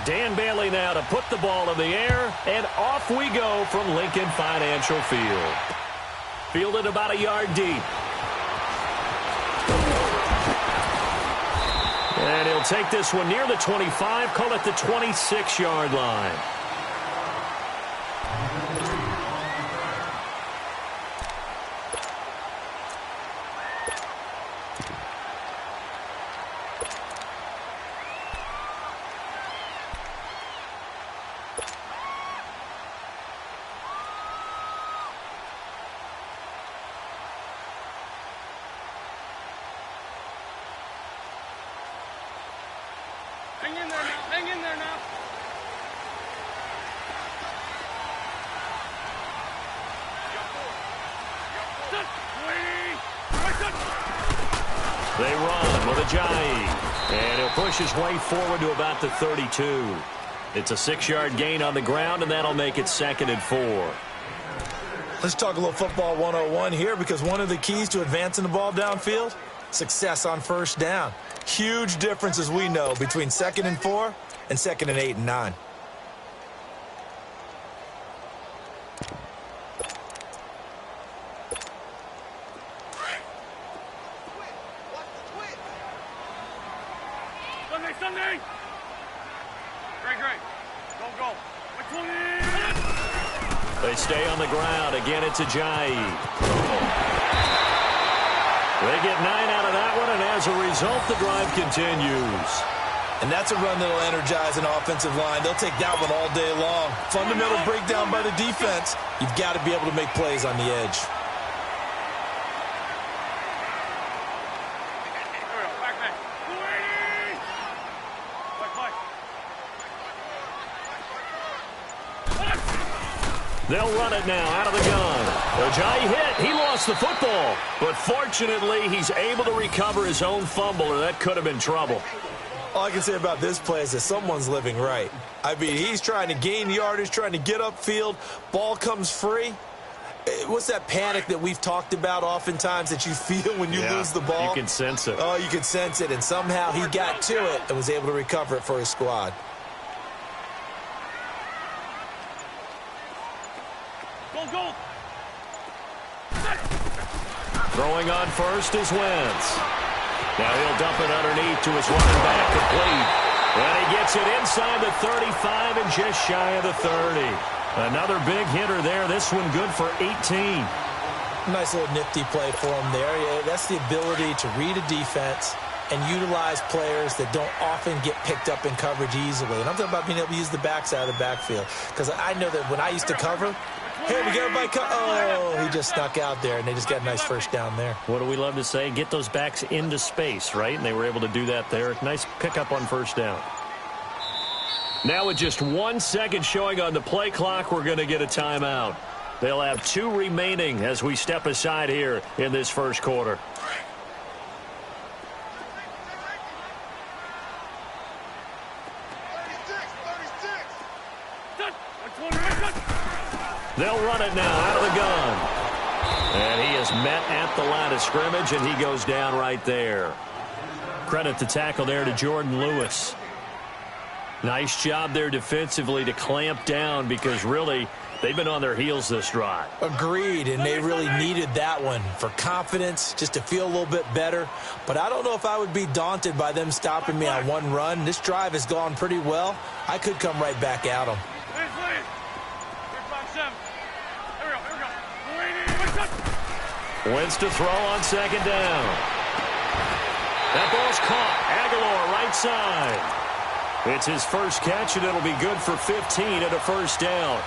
Dan Bailey now to put the ball in the air, and off we go from Lincoln Financial Field. Fielded about a yard deep. And he'll take this one near the 25, call it the 26-yard line. Hang in there now. Hang in there now. They run with Ajayi. And he'll push his way forward to about the 32. It's a 6-yard gain on the ground, and that'll make it 2nd and 4. Let's talk a little football 101 here, because one of the keys to advancing the ball downfield, success on first down. Huge difference, as we know, between 2nd and 4 and 2nd and 8 and 9. Sunday! Great. Go. 20! They stay on the ground. Again, it's Ajayi. They get 9 out of that one, and as a result, the drive continues. And that's a run that'll energize an offensive line. They'll take that one all day long. Fundamental breakdown by the defense. You've got to be able to make plays on the edge. They'll run it now out of the gun. Ajayi hit. He lost the football. But fortunately, he's able to recover his own fumble, or that could have been trouble. All I can say about this play is that someone's living right. I mean, he's trying to gain yardage, trying to get upfield. Ball comes free. What's that panic that we've talked about oftentimes that you feel when you lose the ball? You can sense it. Oh, you can sense it. And somehow he got to it and was able to recover it for his squad. Go. Throwing on first is Wentz. Now he'll dump it underneath to his running back, complete. And he gets it inside the 35 and just shy of the 30. Another big hitter there. This one good for 18. Nice little nifty play for him there. Yeah, that's the ability to read a defense and utilize players that don't often get picked up in coverage easily. And I'm talking about being able to use the backside of the backfield. Because I know that when I used to cover, hey, we got everybody oh, he just snuck out there, and they just got a nice first down there. What do we love to say? Get those backs into space, right? And they were able to do that there. Nice pickup on first down. Now with just 1 second showing on the play clock, we're going to get a timeout. They'll have 2 remaining as we step aside here in this first quarter. They'll run it now out of the gun. And he is met at the line of scrimmage, and he goes down right there. Credit the tackle there to Jordan Lewis. Nice job there defensively to clamp down, because really they've been on their heels this drive. Agreed, and they really needed that one for confidence, just to feel a little bit better. But I don't know if I would be daunted by them stopping me on one run. This drive has gone pretty well. I could come right back at them. Wentz to throw on second down. That ball's caught. Aguilar right side. It's his first catch, and it'll be good for 15 at a first down.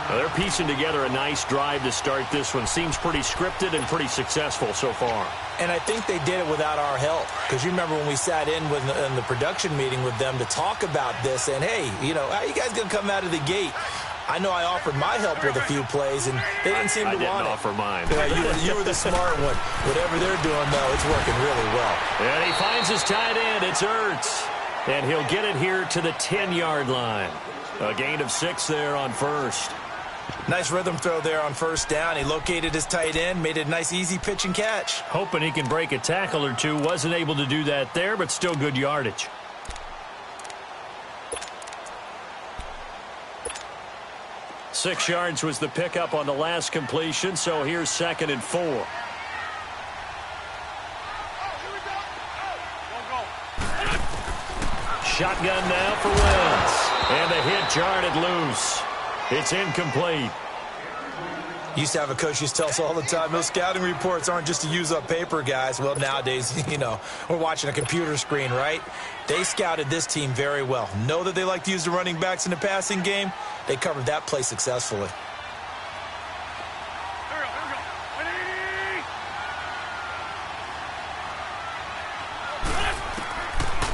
Now they're piecing together a nice drive to start this one. Seems pretty scripted and pretty successful so far. And I think they did it without our help. Because you remember when we sat in the production meeting with them to talk about this, and hey, you know, how you guys going to come out of the gate? I know I offered my help with a few plays, and they didn't seem to want it. I didn't offer mine. You were the smart one. Whatever they're doing, though, it's working really well. And he finds his tight end. It's Ertz. And he'll get it here to the 10-yard line. A gain of 6 there on first. Nice rhythm throw there on first down. He located his tight end, made it a nice, easy pitch and catch. Hoping he can break a tackle or two. Wasn't able to do that there, but still good yardage. 6 yards was the pickup on the last completion, so here's 2nd and 4. Shotgun now for Wentz. And the hit jarred it loose. It's incomplete. Used to have a coach used to tell us all the time, those scouting reports aren't just to use up paper, guys. Well, nowadays, we're watching a computer screen, right? They scouted this team very well. Know that they like to use the running backs in the passing game. They covered that play successfully.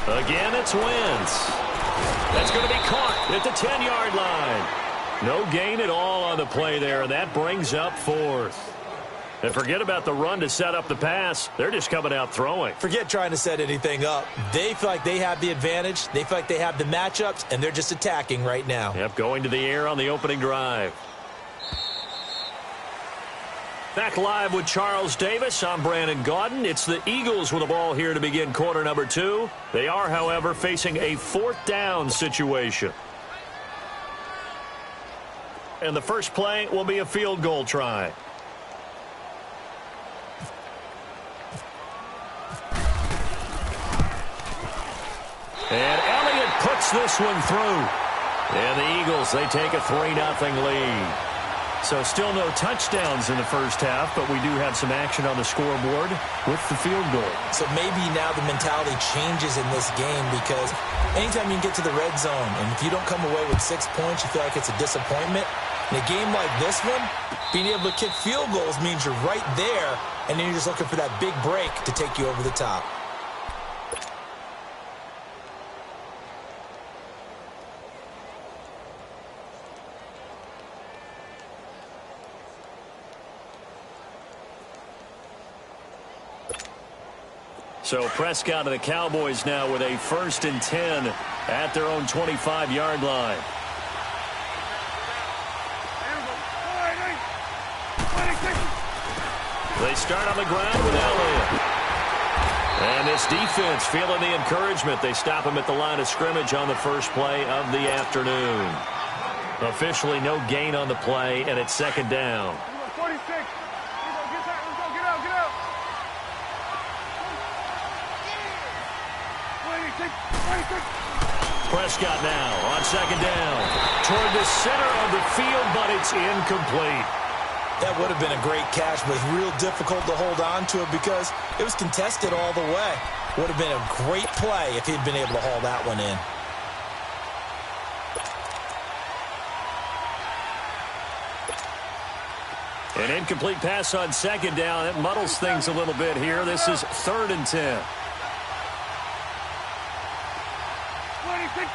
Again, it's Wentz. That's going to be caught at the 10-yard line. No gain at all on the play there, and that brings up 4th. And forget about the run to set up the pass. They're just coming out throwing. Forget trying to set anything up. They feel like they have the advantage. They feel like they have the matchups, and they're just attacking right now. Yep, going to the air on the opening drive. Back live with Charles Davis. I'm Brandon Gaudin. It's the Eagles with the ball here to begin quarter number 2. They are, however, facing a 4th down situation. And the first play will be a field goal try. And Elliott puts this one through. And the Eagles, they take a 3-0 lead. So still no touchdowns in the first half, but we do have some action on the scoreboard with the field goal. So maybe now the mentality changes in this game because anytime you get to the red zone, and if you don't come away with 6 points, you feel like it's a disappointment. In a game like this one, being able to kick field goals means you're right there, and then you're just looking for that big break to take you over the top. So Prescott and the Cowboys now with a 1st and 10 at their own 25-yard line. They start on the ground with Elliott. And this defense feeling the encouragement. They stop him at the line of scrimmage on the first play of the afternoon. Officially no gain on the play, and it's 2nd down. 46. Get out. 26. Prescott now on 2nd down. Toward the center of the field, but it's incomplete. That would have been a great catch, but it's real difficult to hold on to it because it was contested all the way. Would have been a great play if he'd been able to haul that one in. An incomplete pass on 2nd down. It muddles things a little bit here. This is 3rd and 10. 26.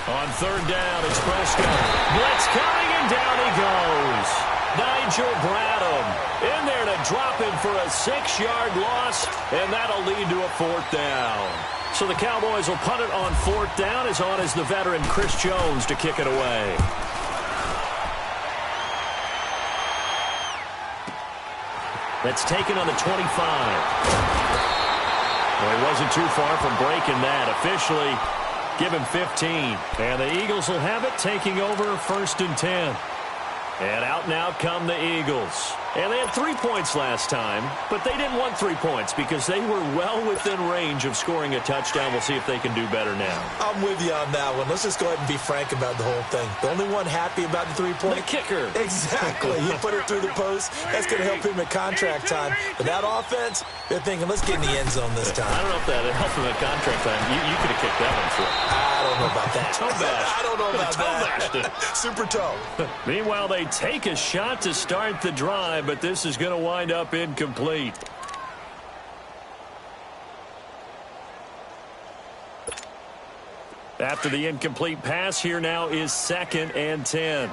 On 3rd down, it's Prescott. Blitz coming, and down he goes. Nigel Bradham in there to drop him for a 6-yard loss, and that'll lead to a 4th down. So the Cowboys will punt it on 4th down, as on as the veteran Chris Jones to kick it away. That's taken on the 25. Well, he wasn't too far from breaking that. Officially, give him 15. And the Eagles will have it, taking over 1st and 10. And out and out come the Eagles. And they had 3 points last time, but they didn't want 3 points because they were well within range of scoring a touchdown. We'll see if they can do better now. I'm with you on that one. Let's just go ahead and be frank about the whole thing. The only one happy about the 3-point. The kicker. Exactly. He put it through the post. That's going to help him at contract time. But that offense, they're thinking, let's get in the end zone this time. I don't know if that helped him at contract time. You could have kicked that one for him. I don't know about that. Toe bash. I don't know about that. Super toe. Meanwhile, they take a shot to start the drive, but this is going to wind up incomplete. After the incomplete pass, here now is 2nd and 10.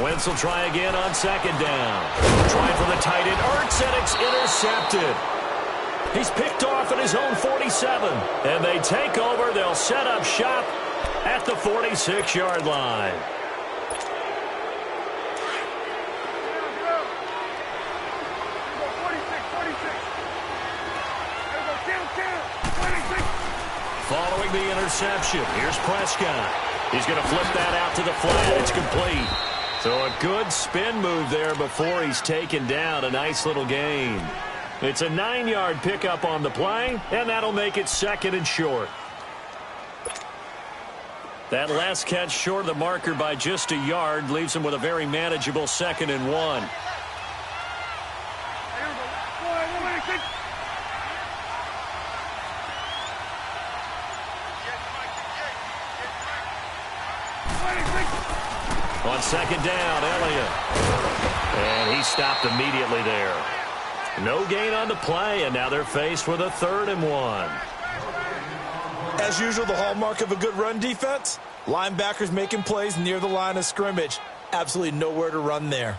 Wentz will try again on 2nd down. Trying for the tight end, Ertz, and it's intercepted. He's picked off at his own 47. And they take over. They'll set up shop at the 46-yard line. following the interception. Here's Prescott. He's going to flip that out to the flat. It's complete. So a good spin move there before he's taken down. A nice little gain. It's a 9-yard pickup on the play, and that'll make it 2nd and short. That last catch short of the marker by just a yard leaves him with a very manageable 2nd and 1. On 2nd down, Elliott. And he stopped immediately there. No gain on the play, and now they're faced with a 3rd and 1. As usual, the hallmark of a good run defense, linebackers making plays near the line of scrimmage. Absolutely nowhere to run there.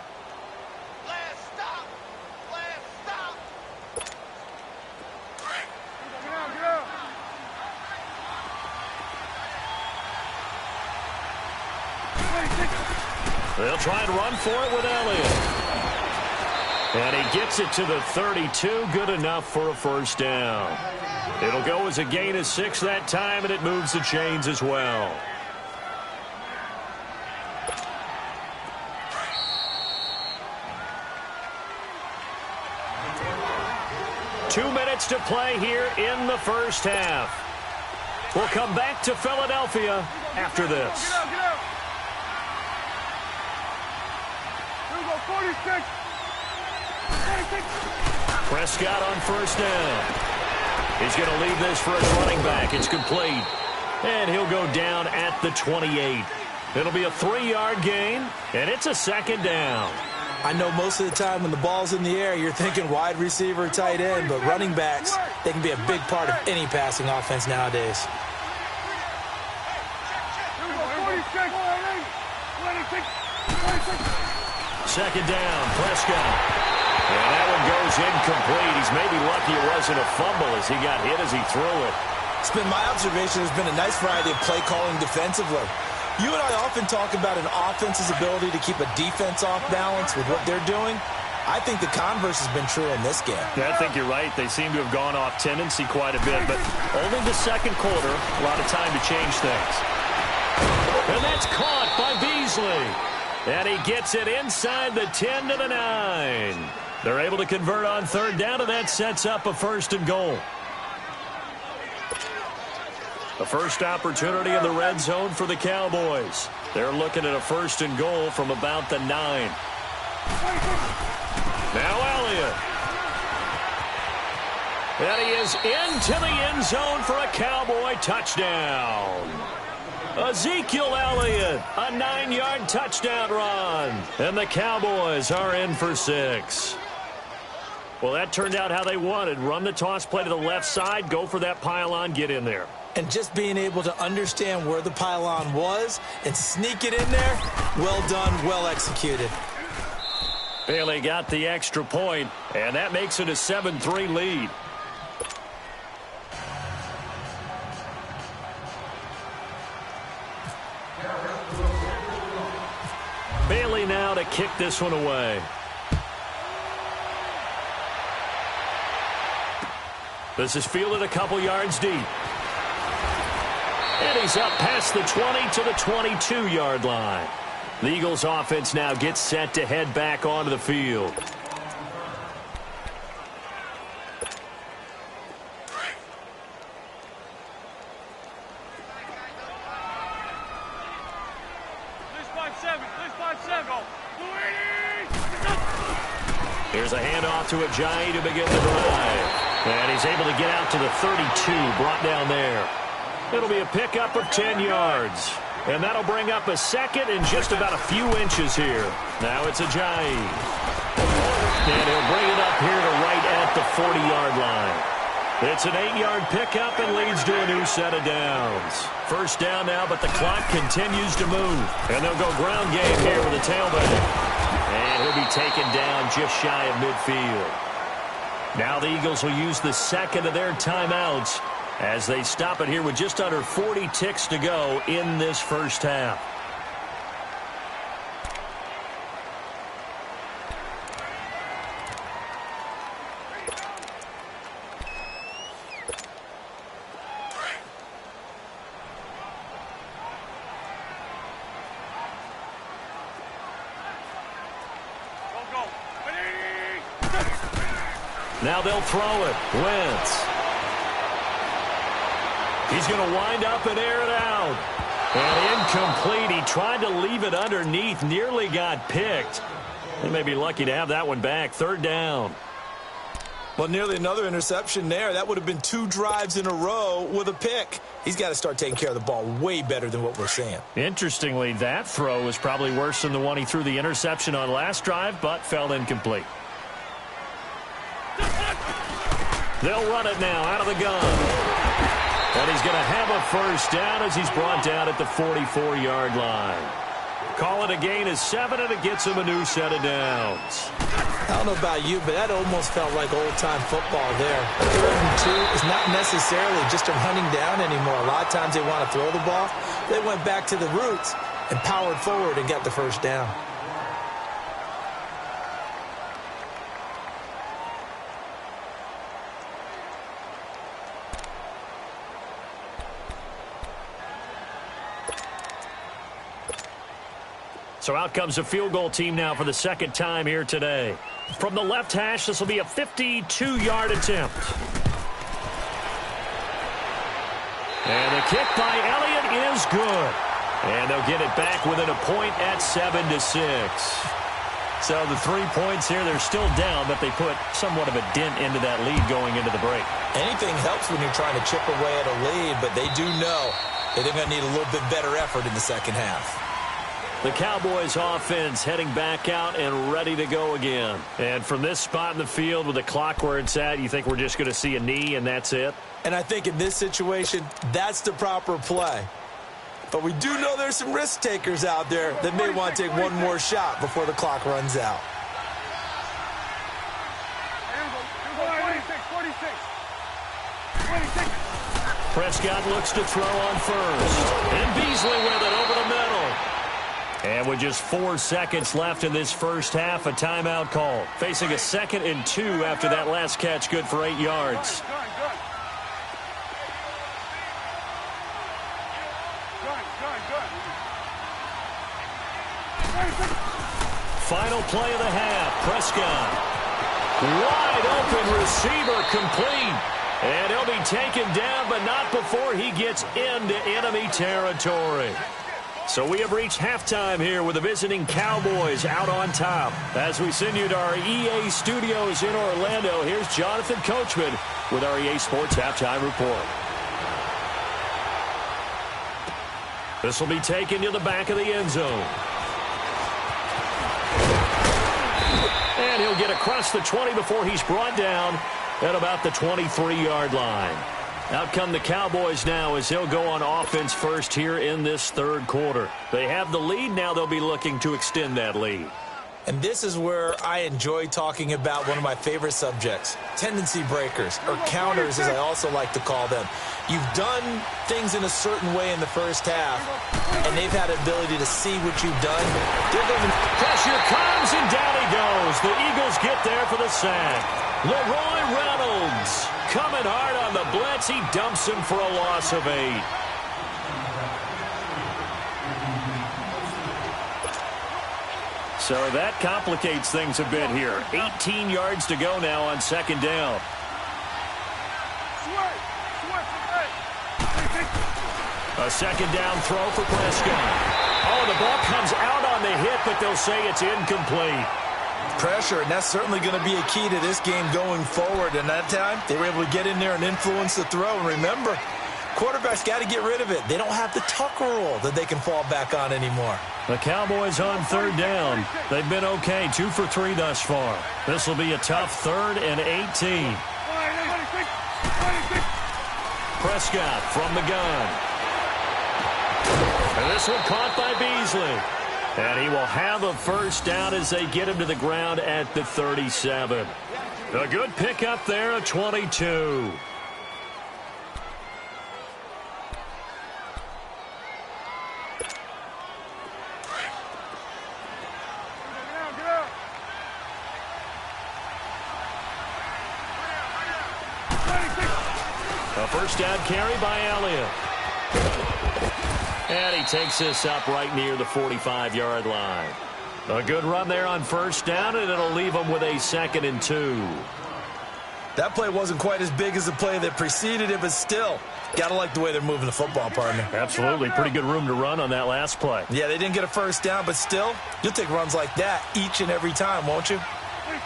Last stop. They'll try and run for it with Elliott. And he gets it to the 32, good enough for a 1st down. It'll go as a gain of 6 that time, and it moves the chains as well. Two minutes to play here in the first half. We'll come back to Philadelphia after this. Get out. Here we go, 46. Prescott on 1st down. He's going to leave this for his running back. It's complete. And he'll go down at the 28. It'll be a 3-yard gain, and it's a 2nd down. I know most of the time when the ball's in the air, you're thinking wide receiver, tight end, but running backs, they can be a big part of any passing offense nowadays. Here we go, 46. 2nd down, Prescott. And that one goes incomplete. He's maybe lucky it wasn't a fumble as he got hit as he threw it. It's been my observation there's been a nice variety of play calling defensively. You and I often talk about an offense's ability to keep a defense off balance with what they're doing. I think the converse has been true in this game. Yeah, I think you're right. They seem to have gone off tendency quite a bit, but only the 2nd quarter, a lot of time to change things. And that's caught by Beasley. And he gets it inside the 10 to the 9. They're able to convert on 3rd down, and that sets up a 1st and goal. The first opportunity in the red zone for the Cowboys. They're looking at a 1st and goal from about the 9. Now Elliott. And he is into the end zone for a Cowboy touchdown. Ezekiel Elliott, a 9-yard touchdown run. And the Cowboys are in for 6. Well, that turned out how they wanted. Run the toss play to the left side, go for that pylon, get in there. And just being able to understand where the pylon was and sneak it in there, well done, well executed. Bailey got the extra point, and that makes it a 7-3 lead. Bailey now to kick this one away. This is fielded a couple yards deep. And he's up past the 20 to the 22-yard line. The Eagles offense now gets set to head back onto the field. Here's a handoff to Ajayi to begin the drive. And he's able to get out to the 32, brought down there. It'll be a pickup of 10 yards. And that'll bring up a 2nd and just about a few inches here. Now it's Ajayi. And he'll bring it up here to right at the 40-yard line. It's an 8-yard pickup and leads to a new set of downs. 1st down now, but the clock continues to move. And they'll go ground game here with the tailback. And he'll be taken down just shy of midfield. Now the Eagles will use the 2nd of their timeouts as they stop it here with just under 40 ticks to go in this first half. Now they'll throw it. Wentz. He's going to wind up and air it out. And incomplete. He tried to leave it underneath. Nearly got picked. They may be lucky to have that one back. Third down. Well, nearly another interception there. That would have been 2 drives in a row with a pick. He's got to start taking care of the ball way better than what we're seeing. Interestingly, that throw was probably worse than the one he threw the interception on last drive, but fell incomplete. They'll run it now out of the gun. And he's going to have a first down as he's brought down at the 44-yard line. Call it a gain of 7, and it gets him a new set of downs. I don't know about you, but that almost felt like old-time football there. 3rd and 2 is not necessarily just a running down anymore. A lot of times they want to throw the ball. They went back to the roots and powered forward and got the first down. So out comes a field goal team now for the second time here today. From the left hash, this will be a 52-yard attempt. And the kick by Elliott is good. And they'll get it back within a point at 7-6. So the 3 points here, they're still down, but they put somewhat of a dent into that lead going into the break. Anything helps when you're trying to chip away at a lead, but they do know that they're going to need a little bit better effort in the second half. The Cowboys offense heading back out and ready to go again. And from this spot in the field with the clock where it's at, you think we're just going to see a knee and that's it? And I think in this situation, that's the proper play. But we do know there's some risk takers out there that may want to take one more shot before the clock runs out. 46. Prescott looks to throw on first. And Beasley with it over the middle. And with just 4 seconds left in this first half, a timeout call. Facing a 2nd and 2 after that last catch, good for 8 yards. Final play of the half. Prescott. Wide open receiver complete. And he'll be taken down, but not before he gets into enemy territory. So we have reached halftime here with the visiting Cowboys out on top. As we send you to our EA studios in Orlando, here's Jonathan Coachman with our EA Sports Halftime Report. This will be taken to the back of the end zone. And he'll get across the 20 before he's brought down at about the 23-yard line. Out come the Cowboys now as they'll go on offense first here in this third quarter. They have the lead. Now they'll be looking to extend that lead. And this is where I enjoy talking about one of my favorite subjects, tendency breakers, or counters as I also like to call them. You've done things in a certain way in the first half, and they've had the ability to see what you've done. Pressure comes, and down he goes. The Eagles get there for the sack. Leroy Reynolds coming hard on the blitz. He dumps him for a loss of 8. So that complicates things a bit here. 18 yards to go now on second down. A second down throw for Prescott. Oh, the ball comes out on the hit, but they'll say it's incomplete. Pressure, and that's certainly going to be a key to this game going forward. And that time, they were able to get in there and influence the throw. And remember, quarterbacks got to get rid of it. They don't have the Tucker rule that they can fall back on anymore. The Cowboys on third down. They've been okay, 2 for 3 thus far. This will be a tough 3rd and 18. Prescott from the gun. And this one caught by Beasley. And he will have a first down as they get him to the ground at the 37. A good pickup there, a 22. A first down carry by Elliott. And he takes this up right near the 45-yard line. A good run there on first down, and it'll leave him with a 2nd and 2. That play wasn't quite as big as the play that preceded it, but still, gotta like the way they're moving the football, partner. Absolutely. Pretty good room to run on that last play. Yeah, they didn't get a first down, but still, you'll take runs like that each and every time, won't you? Swing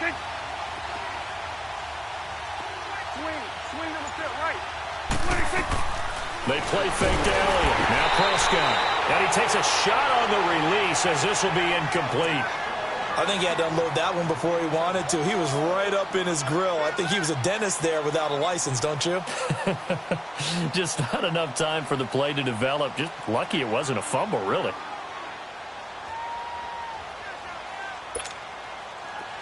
on the field, right. They play fake to Elliott. Now Prescott. And he takes a shot on the release as this will be incomplete. I think he had to unload that one before he wanted to. He was right up in his grill. I think he was a dentist there without a license, don't you? Just not enough time for the play to develop. Just lucky it wasn't a fumble, really.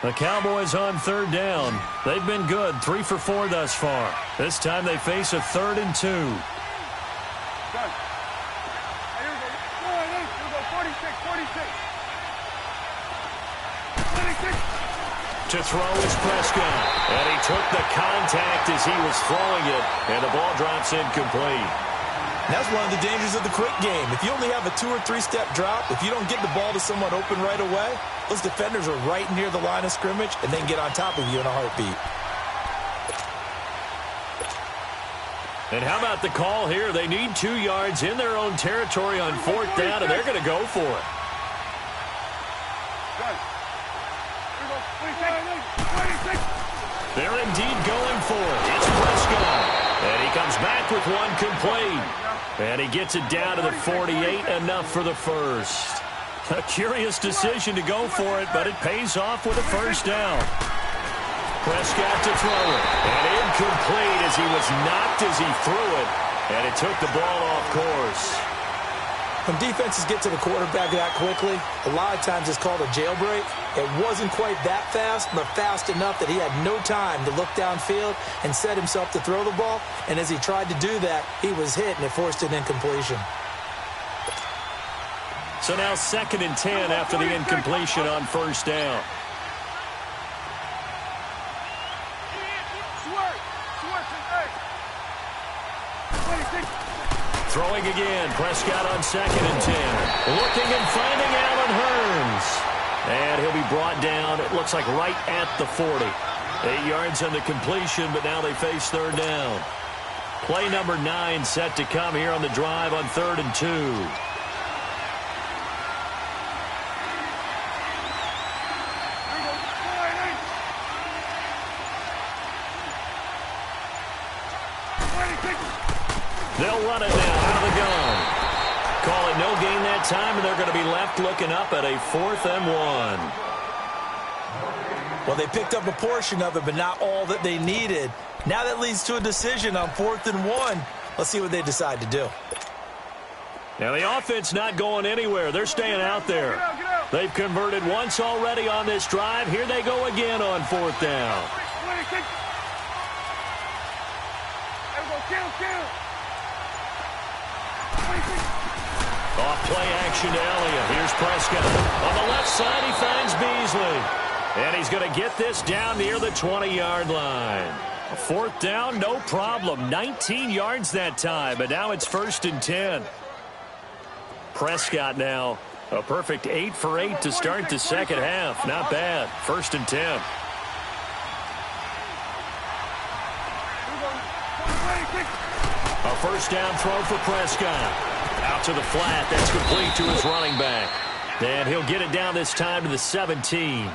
The Cowboys on third down. They've been good, 3 for 4 thus far. This time they face a 3rd and 2. Done. Here we go. 46. To throw is Prescott. And he took the contact as he was throwing it. And the ball drops incomplete. That's one of the dangers of the quick game. If you only have a 2- or 3-step drop, if you don't get the ball to someone open right away, those defenders are right near the line of scrimmage and then get on top of you in a heartbeat. And how about the call here? They need 2 yards in their own territory on 4th down, and they're going to go for it. They're indeed going for it. It's Prescott. And he comes back with one complete. And he gets it down to the 48, enough for the first. A curious decision to go for it, but it pays off with a first down. Prescott to throw it. And incomplete as he was knocked as he threw it. And it took the ball off course. When defenses get to the quarterback that quickly, a lot of times it's called a jailbreak. It wasn't quite that fast, but fast enough that he had no time to look downfield and set himself to throw the ball. And as he tried to do that, he was hit, and it forced an incompletion. So now 2nd and 10 after the incompletion on first down. Throwing again, Prescott on 2nd and 10. Looking and finding Allen Hurns. And he'll be brought down, it looks like right at the 40. 8 yards on the completion, but now they face 3rd down. Play number 9 set to come here on the drive on 3rd and 2. They'll run it now out of the gun. Call it no gain that time, and they're going to be left looking up at a 4th and 1. Well, they picked up a portion of it, but not all that they needed. Now that leads to a decision on 4th and 1. Let's see what they decide to do. Now the offense not going anywhere. They're staying out there. They've converted once already on this drive. Here they go again on 4th down. Off play action to Elliott. Here's Prescott. On the left side, he finds Beasley. And he's going to get this down near the 20-yard line. A 4th down, no problem. 19 yards that time, but now it's 1st and 10. Prescott now, a perfect 8 for 8 to start the second half. Not bad. 1st and 10. A first down throw for Prescott. Out to the flat. That's complete to his running back. And he'll get it down this time to the 17.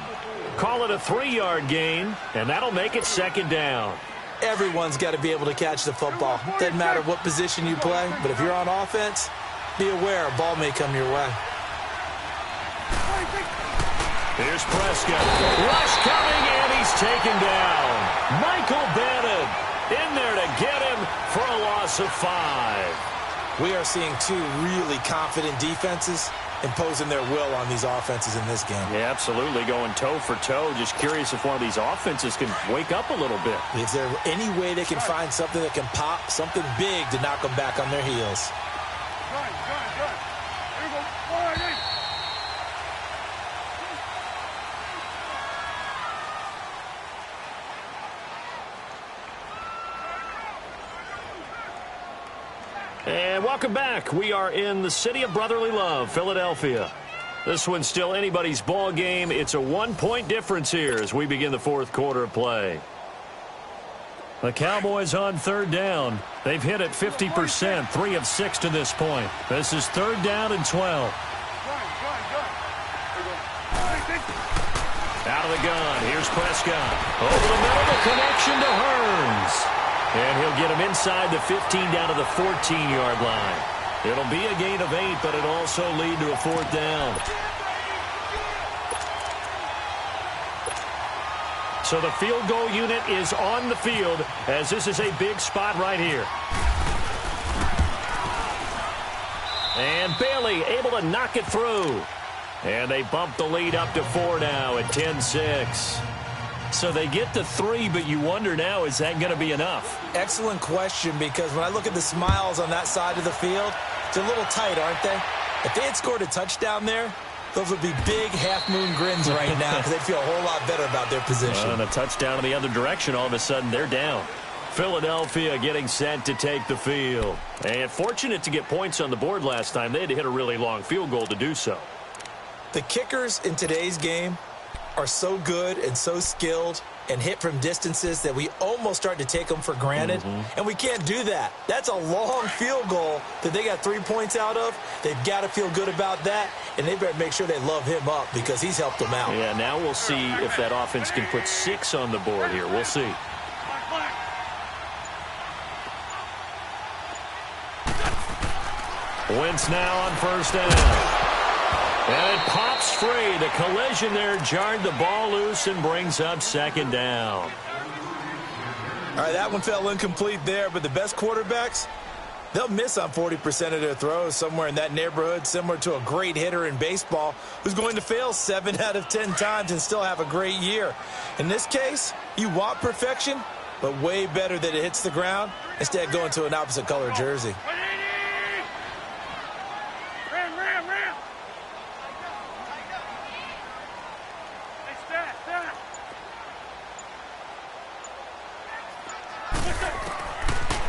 Call it a 3-yard gain, and that'll make it 2nd down. Everyone's got to be able to catch the football. Doesn't matter what position you play, but if you're on offense, be aware a ball may come your way. Here's Prescott. Rush coming, and he's taken down. Michael Bannon in there to get him for a loss of 5. We are seeing 2 really confident defenses imposing their will on these offenses in this game. Yeah, absolutely, going toe for toe. Just curious if one of these offenses can wake up a little bit. Is there any way they can find something that can pop, something big to knock them back on their heels? Good. Here we go. 4-8. And welcome back. We are in the city of brotherly love, Philadelphia. This one's still anybody's ball game. It's a 1-point difference here as we begin the 4th quarter of play. The Cowboys on third down. They've hit it 50%, 3 of 6 to this point. This is third down and 12. Out of the gun. Here's Prescott. Over the middle, the connection to Hearns. And he'll get him inside the 15 down to the 14-yard line. It'll be a gain of 8, but it'll also lead to a fourth down. So the field goal unit is on the field as this is a big spot right here. And Bailey able to knock it through. And they bump the lead up to 4 now at 10-6. So they get to 3, but you wonder now, is that going to be enough? Excellent question, because when I look at the smiles on that side of the field, they're a little tight, aren't they? If they had scored a touchdown there, those would be big half-moon grins right now because they'd feel a whole lot better about their position. And a touchdown in the other direction, all of a sudden they're down. Philadelphia getting set to take the field. And fortunate to get points on the board last time. They had to hit a really long field goal to do so. The kickers in today's game are so good and so skilled and hit from distances that we almost start to take them for granted. And we can't do that. That's a long field goal that they got 3 points out of. They've got to feel good about that, and they better make sure they love him up because he's helped them out. Yeah, now we'll see if that offense can put 6 on the board here. We'll see. Wentz now on first down. And it pops free. The collision there jarred the ball loose and brings up second down. All right, that one fell incomplete there, but the best quarterbacks, they'll miss on 40% of their throws, somewhere in that neighborhood, similar to a great hitter in baseball who's going to fail 7 out of 10 times and still have a great year. In this case, you want perfection, but way better that it hits the ground instead of going to an opposite color jersey.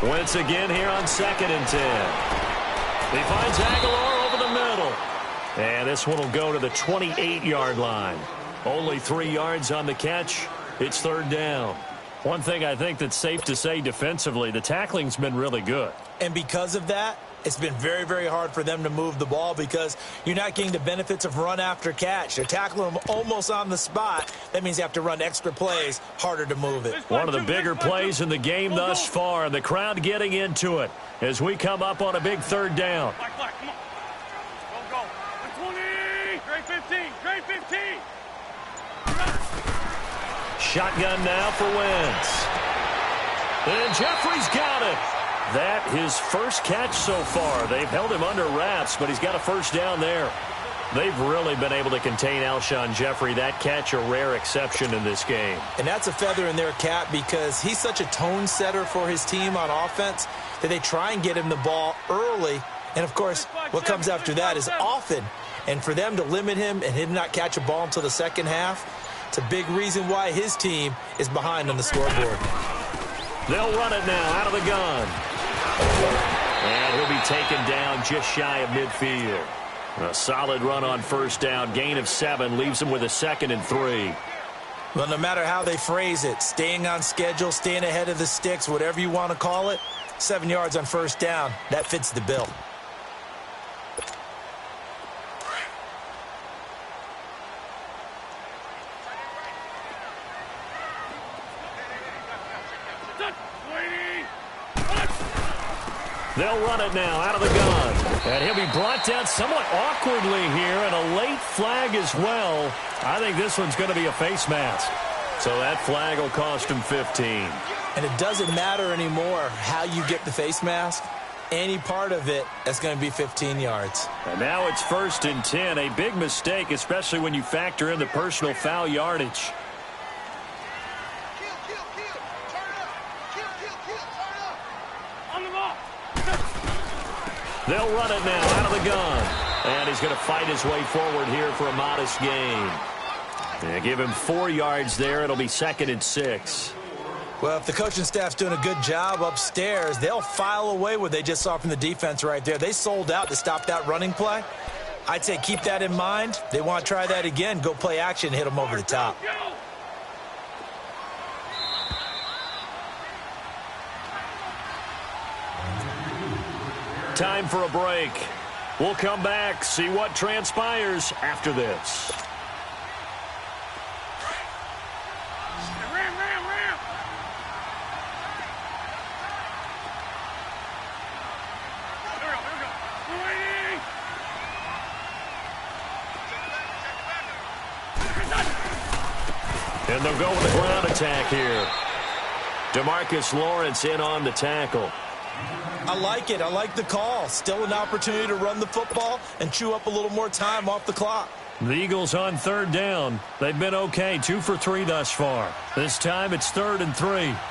Wentz again here on 2nd and 10. He finds Aguilar over the middle. And this one will go to the 28-yard line. Only 3 yards on the catch. It's third down. One thing I think that's safe to say defensively, the tackling's been really good. And because of that, it's been very, very hard for them to move the ball because you're not getting the benefits of run after catch. They're tackling them almost on the spot. That means you have to run extra plays, harder to move it. One of the bigger plays in the game thus far. The crowd getting into it as we come up on a big third down. Go. 20. Great 15. Great 15. Shotgun now for Wentz. And Jeffrey's got it. That his first catch so far. They've held him under wraps, but he's got a first down there. They've really been able to contain Alshon Jeffrey. That catch a rare exception in this game. And that's a feather in their cap because he's such a tone setter for his team on offense that they try and get him the ball early. And, of course, what comes after that is often. And for them to limit him and him not catch a ball until the second half, it's a big reason why his team is behind on the scoreboard. They'll run it now out of the gun. And he'll be taken down just shy of midfield. A solid run on first down. Gain of 7 leaves him with a 2nd and 3. Well, no matter how they phrase it, staying on schedule, staying ahead of the sticks, whatever you want to call it, 7 yards on first down, that fits the bill. They'll run it now out of the gun. And he'll be brought down somewhat awkwardly here, and a late flag as well. I think this one's going to be a face mask. So that flag will cost him 15. And it doesn't matter anymore how you get the face mask. Any part of it, that's going to be 15 yards. And now it's 1st and 10. A big mistake, especially when you factor in the personal foul yardage. They'll run it now out of the gun. And he's going to fight his way forward here for a modest gain. They give him 4 yards there. It'll be 2nd and 6. Well, if the coaching staff's doing a good job upstairs, they'll file away what they just saw from the defense right there. They sold out to stop that running play. I'd say keep that in mind. They want to try that again. Go play action, hit them over the top. time for a break. We'll come back, see what transpires after this. Ram. Here we go. Waiting. And they'll go with the ground attack here. DeMarcus Lawrence in on the tackle. I like it. I like the call. Still an opportunity to run the football and chew up a little more time off the clock. The Eagles on third down. They've been okay, 2 for 3 thus far. This time it's 3rd and 3. Back.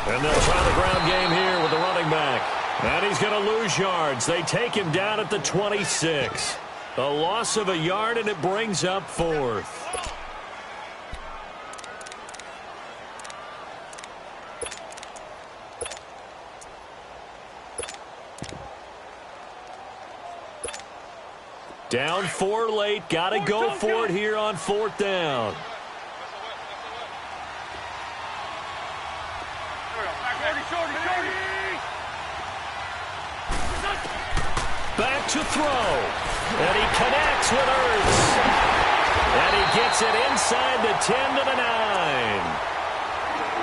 180. And they'll try the ground game here with the running back. And he's going to lose yards. They take him down at the 26. A loss of a yard, and it brings up 4th. Down 4 late. Got to go for it here on 4th down. Back to throw. And he connects with Ertz. And he gets it inside the 10 to the 9.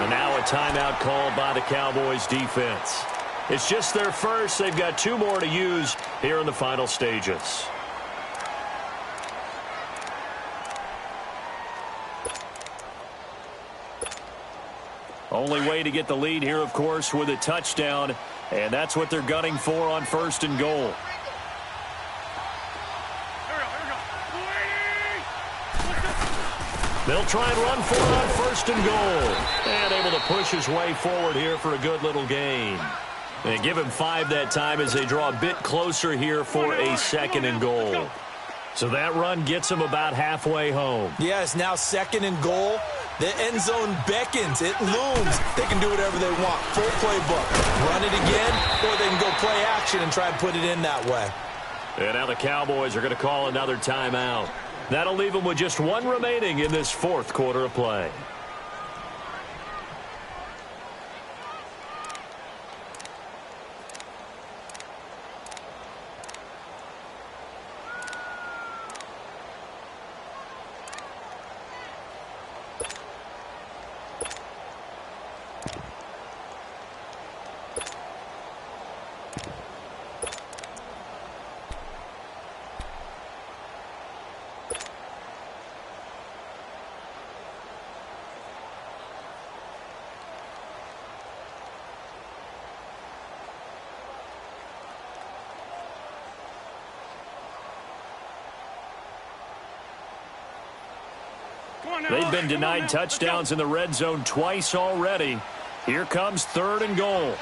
And now a timeout called by the Cowboys defense. It's just their first. They've got 2 more to use here in the final stages. Only way to get the lead here, of course, with a touchdown. And that's what they're gunning for on 1st and goal. They'll try and run for it on 1st and goal. And able to push his way forward here for a good little gain. And give him 5 that time as they draw a bit closer here for a 2nd and goal. So that run gets him about halfway home. Yeah, it's now 2nd and goal. The end zone beckons. It looms. They can do whatever they want. Full playbook. Run it again, or they can go play action and try and put it in that way. And now the Cowboys are going to call another timeout. That'll leave them with just 1 remaining in this 4th quarter of play. They've been denied touchdowns in the red zone twice already. Here comes 3rd and goal.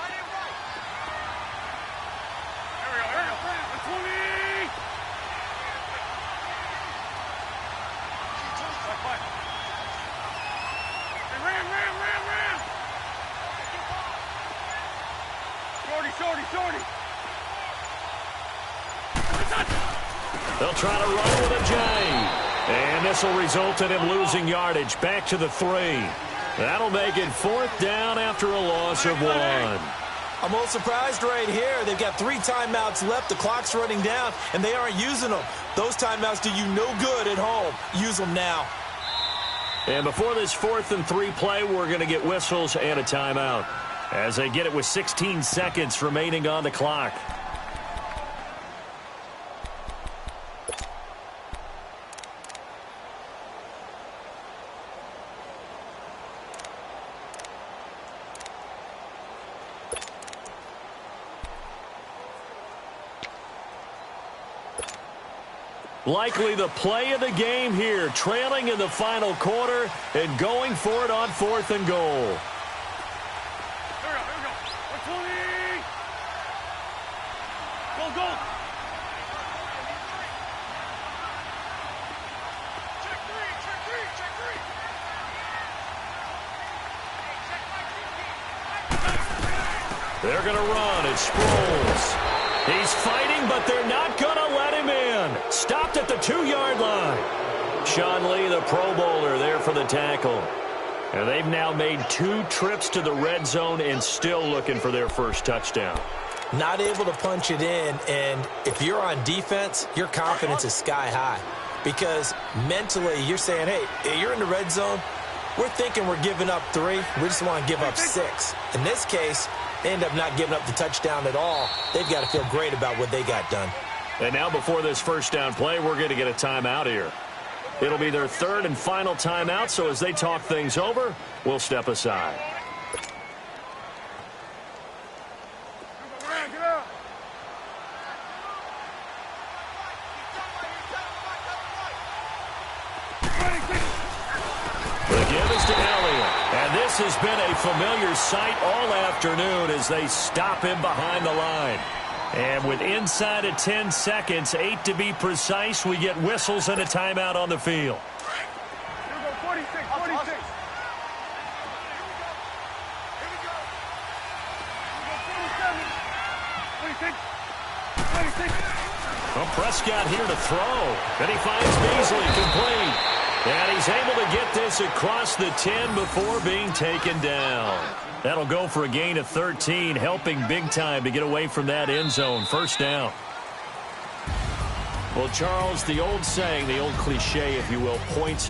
Shorty. They'll try to run with a J. And this will result in him losing yardage back to the 3. That'll make it 4th down after a loss of 1. I'm a little surprised right here. They've got 3 timeouts left. The clock's running down, and they aren't using them. Those timeouts do you no good at home. Use them now. And before this 4th and 3 play, we're going to get whistles and a timeout as they get it with 16 seconds remaining on the clock. Likely the play of the game here, trailing in the final quarter and going for it on 4th and goal. Here we go. 120. Go. Check three. They're going to run. It's Sproles. He's fighting, but they're not going to let him in. Stopped at the 2-yard line. Sean Lee, the Pro Bowler, there for the tackle. And they've now made 2 trips to the red zone and still looking for their first touchdown. Not able to punch it in, and if you're on defense, your confidence is sky high. Because mentally, you're saying, hey, you're in the red zone. We're thinking we're giving up 3. We just want to give up 6. In this case, they end up not giving up the touchdown at all. They've got to feel great about what they got done. And now before this first down play, we're going to get a timeout here. It'll be their 3rd and final timeout, so as they talk things over, we'll step aside. The give is to Elliott. And this has been a familiar sight all afternoon as they stop him behind the line. And with inside of 10 seconds, 8 to be precise, we get whistles and a timeout on the field. Here we go, 46, 46. Here we go. 47. 26. 26. Well, Prescott here to throw. And he finds Beasley complete. And he's able to get this across the 10 before being taken down. That'll go for a gain of 13, helping big time to get away from that end zone. First down. Well, Charles, the old saying, the old cliche, if you will, points